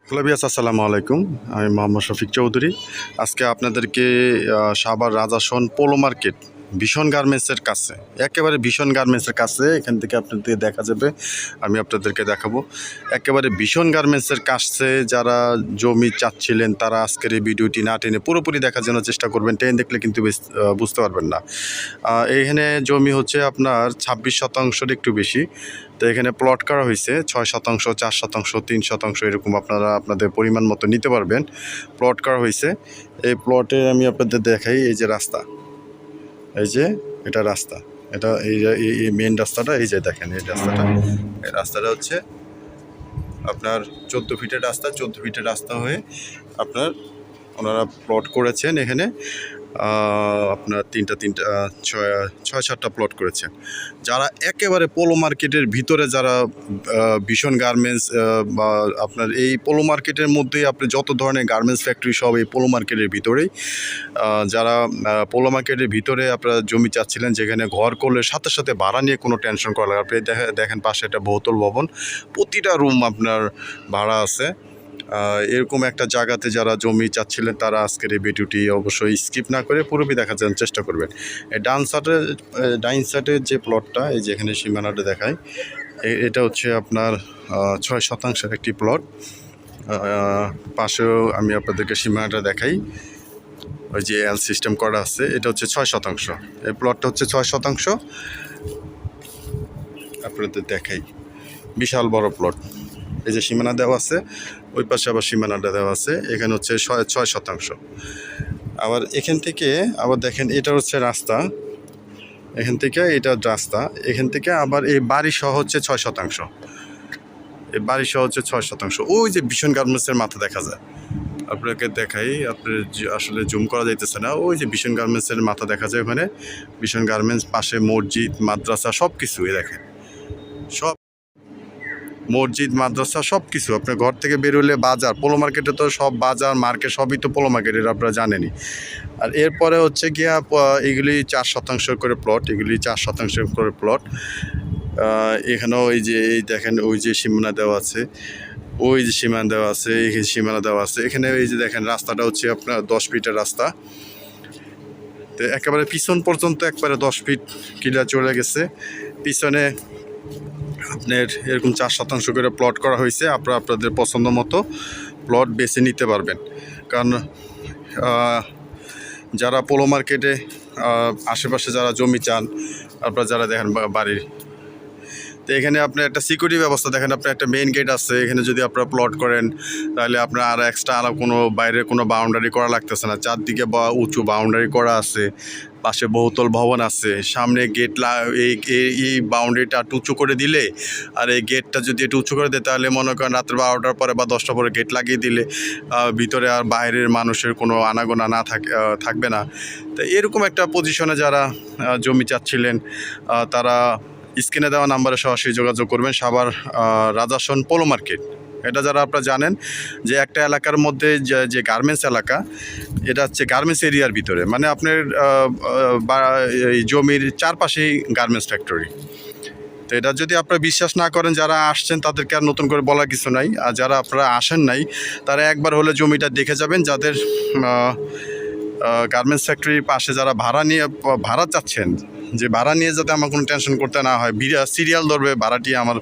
ক্লাবিয়াস আসসালামু আলাইকুম। আমি মোহাম্মদ শফিক চৌধুরী। আজকে আপনাদেরকে সাভার রাজাসন পোলো মার্কেট ভীষণ গার্মেন্টসের কাছে, একেবারে ভীষণ গার্মেন্টসের কাছে, এখান থেকে আপনাদের দেখা যাবে। আমি আপনাদেরকে দেখাবো একেবারে ভীষণ গার্মেন্টসের কাছে। যারা জমি চাচ্ছিলেন তারা আজকের এই ভিডিওটি না টেনে পুরোপুরি দেখার জন্য চেষ্টা করবেন। টেনে দেখলে কিন্তু বুঝতে পারবেন না। এখানে জমি হচ্ছে আপনার 26 শতাংশের একটু বেশি। তো এখানে প্লট করা হয়েছে 6 শতাংশ, 4 শতাংশ, 3 শতাংশ, এরকম আপনারা আপনাদের পরিমাণ মতো নিতে পারবেন। প্লট করা হয়েছে। এই প্লটে আমি আপনাদের দেখাই, এই যে রাস্তা, এই যে এটা রাস্তা, এটা এই মেন রাস্তাটা, এই যে দেখেন এই রাস্তাটা হচ্ছে আপনার 14 ফিটের রাস্তা। 14 ফিটের রাস্তা হয়ে আপনার ওনারা প্লট করেছেন এখানে আপনার ছয় সাতটা প্লট করেছেন। যারা একেবারে পোলো মার্কেটের ভিতরে, যারা ভীষণ গার্মেন্টস বা আপনার এই পোলো মার্কেটের মধ্যেই আপনি যত ধরনের গার্মেন্টস ফ্যাক্টরি সব এই পোলো মার্কেটের ভিতরেই, যারা পোলো মার্কেটের ভিতরে আপনারা জমি চাচ্ছিলেন যেখানে ঘর করলে সাথে সাথে ভাড়া নিয়ে কোনো টেনশন করা লাগে। আপনি দেখেন পাশে একটা বহুতল ভবন, প্রতিটা রুম আপনার ভাড়া আছে। এরকম একটা জায়গাতে যারা জমি চাচ্ছিলেন তারা আজকের এই ভিডিওটি অবশ্যই স্কিপ না করে পুরোপুরি দেখার জন্য চেষ্টা করবেন। এই ডাইন সাইডের যে প্লটটা, এই যে এখানে সীমানাটা দেখায়, এটা হচ্ছে আপনার 6 শতাংশের একটি প্লট। পাশেও আমি আপনাদেরকে সীমানাটা দেখাই, ওই যে এল সিস্টেম করা আছে, এটা হচ্ছে 6 শতাংশ। এই প্লটটা হচ্ছে 6 শতাংশ। আপনাদের দেখাই, বিশাল বড় প্লট। এই যে সীমানা দেওয়া আছে, ওই পাশে আবার সীমানাটা দেওয়া আছে। এখানে হচ্ছে 6 শতাংশ। আবার এখান থেকে আবার দেখেন, এটা হচ্ছে রাস্তা, এখান থেকে এটা রাস্তা, এখান থেকে আবার এই বাড়ি সহ হচ্ছে 6 শতাংশ। এই বাড়ি সহ হচ্ছে 6 শতাংশ। ওই যে ভীষণ গার্মেন্টসের মাথা দেখা যায়, আপনাকে দেখাই, আপনার আসলে জুম করা যাইতেছে না। ওই যে ভীষণ গার্মেন্টসের মাথা দেখা যায় ওখানে। ভীষণ গার্মেন্টস, পাশে মসজিদ, মাদ্রাসা, সব কিছুই দেখেন, সব মসজিদ, মাদ্রাসা, সব কিছু। আপনার ঘর থেকে বেরোলে বাজার, পোলো মার্কেটে তো সব বাজার মার্কেট সবই তো পোলো মার্কেটের, আপনারা জানেনই। আর এরপরে হচ্ছে গিয়া এগুলি 4 শতাংশ করে প্লট, এগুলি 4 শতাংশ করে প্লট। এখানেও এই যে এই দেখেন, ওই যে সীমানা দেওয়া আছে, ওই যে সীমানা দেওয়া আছে, এই সীমানা দেওয়া আছে। এখানে এই যে দেখেন রাস্তাটা হচ্ছে আপনার 10 ফিটের রাস্তা। তো একেবারে পিছন পর্যন্ত একবারে 10 ফিট ক্লিয়ার চলে গেছে। পিছনে আপনার এরকম 4 শতাংশ করে প্লট করা হয়েছে। আপনারা আপনাদের পছন্দ মতো প্লট বেছে নিতে পারবেন। কারণ যারা পোলো মার্কেটে আশেপাশে যারা জমি চান, আপনারা যারা দেখেন বাড়ির, তো এখানে আপনার একটা সিকিউরিটি ব্যবস্থা দেখেন, আপনার একটা মেইন গেট আছে। এখানে যদি আপনারা প্লট করেন তাহলে আপনার আর এক্সট্রা কোনো বাইরের কোনো বাউন্ডারি করা লাগতেছে না। চারদিকে উঁচু বাউন্ডারি করা আছে, পাশে বহুতল ভবন আছে, সামনে গেট। এই বাউন্ডারিটা একটু উঁচু করে দিলে, আর এই গেটটা যদি একটু উঁচু করে দেয় তাহলে মনে করেন রাত্রে 12টার পরে বা 10টার পরে গেট লাগিয়ে দিলে ভিতরে আর বাইরের মানুষের কোনো আনাগোনা না থাকবে না। তো এরকম একটা পজিশনে যারা জমি চাচ্ছিলেন তারা স্ক্রিনে দেওয়া নাম্বারে সরাসরি যোগাযোগ করবেন। সাভার রাজাসন পোলো মার্কেট, এটা যারা আপনারা জানেন যে একটা এলাকার মধ্যে যে গার্মেন্টস এলাকা, এটা হচ্ছে গার্মেন্টস এরিয়ার ভিতরে, মানে আপনার এই জমির চারপাশেই গার্মেন্টস ফ্যাক্টরি। তো এটা যদি আপনারা বিশ্বাস না করেন, যারা আসছেন তাদেরকে আর নতুন করে বলার কিছু নাই। আর যারা আপনারা আসেন নাই তারা একবার হলে জমিটা দেখে যাবেন। যাদের গার্মেন্টস ফ্যাক্টরির পাশে যারা ভাড়া চাচ্ছেন, যে ভাড়া নিয়ে যাতে আমার কোনো টেনশন করতে না হয়, সিরিয়াল ধরবে ভাড়াটি আমার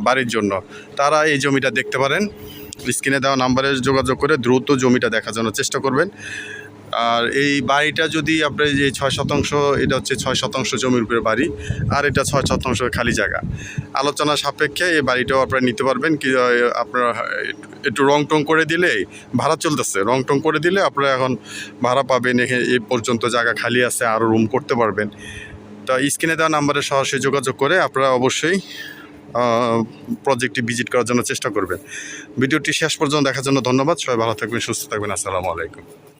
বাড়ির জন্য, তারা এই জমিটা দেখতে পারেন। স্ক্রিনে দেওয়া নাম্বারে যোগাযোগ করে দ্রুত জমিটা দেখার জন্য চেষ্টা করবেন। আর এই বাড়িটা যদি আপনার যে 6 শতাংশ, এটা হচ্ছে 6 শতাংশ জমির উপরে বাড়ি, আর এটা 6 শতাংশ খালি জায়গা। আলোচনা সাপেক্ষে এই বাড়িটাও আপনারা নিতে পারবেন। কি আপনারা একটু রং টং করে দিলে, ভাড়া চলতেছে, রং টং করে দিলে আপনারা এখন ভাড়া পাবেন। এখানে এই পর্যন্ত জায়গা খালি আছে, আরও রুম করতে পারবেন। তো স্ক্রিনে দেওয়া নাম্বারে সরাসরি যোগাযোগ করে আপনারা অবশ্যই প্রজেক্টটি ভিজিট করার জন্য চেষ্টা করবেন। ভিডিওটি শেষ পর্যন্ত দেখার জন্য ধন্যবাদ। সবাই ভালো থাকবেন, সুস্থ থাকবেন। আসসালামু আলাইকুম।